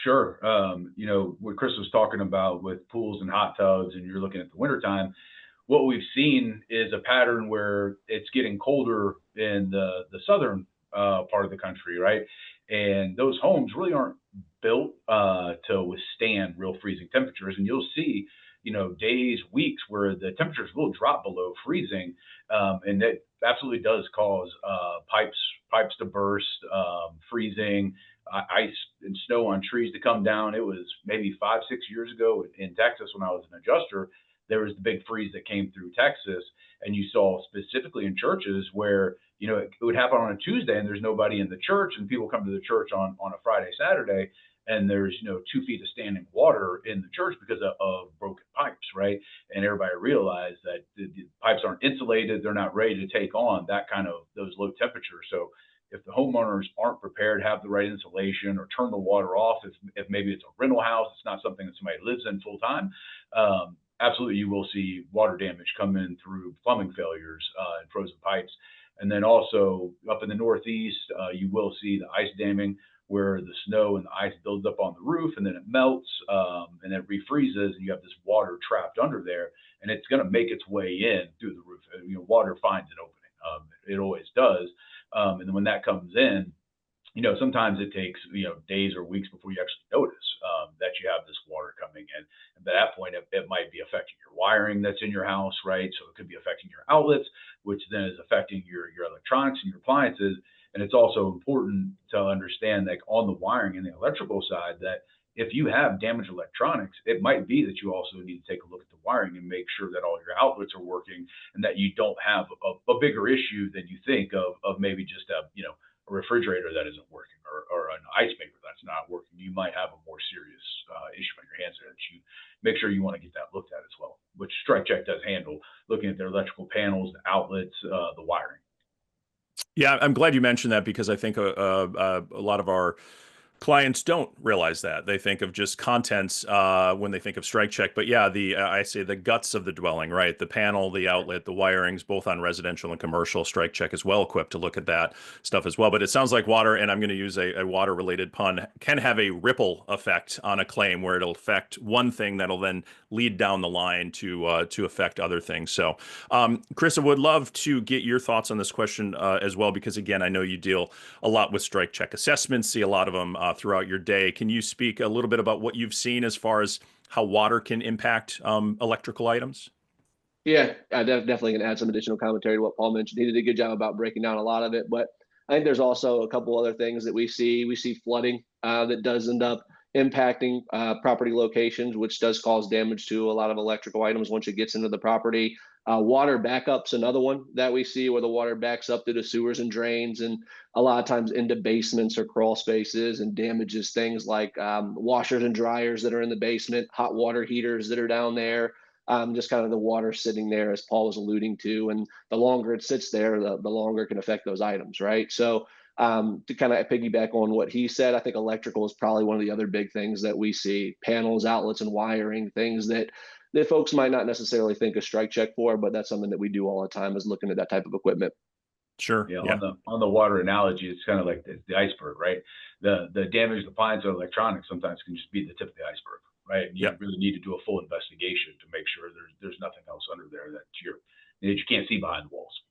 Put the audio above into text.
Sure. What Chris was talking about with pools and hot tubs, and you're looking at the wintertime, what we've seen is a pattern where it's getting colder in the southern part of the country, right? And those homes really aren't built to withstand real freezing temperatures. And you'll see, days, weeks where the temperatures will drop below freezing, and that absolutely does cause pipes to burst, freezing, ice and snow on trees to come down. It was maybe 5, 6 years ago in Texas when I was an adjuster. There was the big freeze that came through Texas, and you saw specifically in churches where it would happen on a Tuesday and there's nobody in the church, and people come to the church on a Friday, Saturday, and there's 2 feet of standing water in the church because of broken pipes, right? And everybody realized that the pipes aren't insulated; they're not ready to take on that kind of those low temperatures. So if the homeowners aren't prepared, have the right insulation, or turn the water off, if maybe it's a rental house, it's not something that somebody lives in full time, absolutely you will see water damage come in through plumbing failures and frozen pipes. And then also up in the Northeast, you will see the ice damming, where the snow and the ice builds up on the roof and then it melts, and then refreezes, and you have this water trapped under there, and it's going to make its way in through the roof. Water finds an opening. It always does. And then when that comes in, sometimes it takes, days or weeks before you actually notice that you have this water coming in. And at that point, it might be affecting your wiring that's in your house, right? So it could be affecting your outlets, which then is affecting your electronics and your appliances. And it's also important to understand, like on the wiring and the electrical side, that if you have damaged electronics, it might be that you also need to take a look at the wiring and make sure that all your outlets are working, and that you don't have a bigger issue than you think of maybe just a refrigerator that isn't working, or an ice maker that's not working. You might have a more serious issue on your hands there that you make sure you want to get that looked at as well, which StrikeCheck does handle, looking at their electrical panels, the outlets, the wiring. Yeah, I'm glad you mentioned that because I think a lot of our clients don't realize that. They think of just contents when they think of strike check. But yeah, the I say the guts of the dwelling, right? The panel, the outlet, the wirings, both on residential and commercial. Strike check is well equipped to look at that stuff as well. But it sounds like water, and I'm going to use a water related pun, can have a ripple effect on a claim where it'll affect one thing that'll then lead down the line to affect other things. So, Chris, I would love to get your thoughts on this question as well, because again, I know you deal a lot with strike check assessments, see a lot of them throughout your day. Can you speak a little bit about what you've seen as far as how water can impact electrical items? Yeah, I definitely can add some additional commentary to what Paul mentioned. He did a good job about breaking down a lot of it, but I think there's also a couple other things that we see. We see flooding that does end up impacting property locations, which does cause damage to a lot of electrical items once it gets into the property. Water backup's another one that we see, where the water backs up through the sewers and drains, and a lot of times into basements or crawl spaces, and damages things like washers and dryers that are in the basement, hot water heaters that are down there, just kind of the water sitting there, as Paul was alluding to. And the longer it sits there, the longer it can affect those items, right? So to kind of piggyback on what he said, I think electrical is probably one of the other big things that we see: panels, outlets, and wiring, things that folks might not necessarily think of strike check for, but that's something that we do all the time, is looking at that type of equipment. Sure. Yeah, Yeah. on the water analogy, it's kind of like the iceberg, right? The damaged appliance or electronics sometimes can just be the tip of the iceberg, right? And you Yep. really need to do a full investigation to make sure there's nothing else under there that you can't see behind the walls.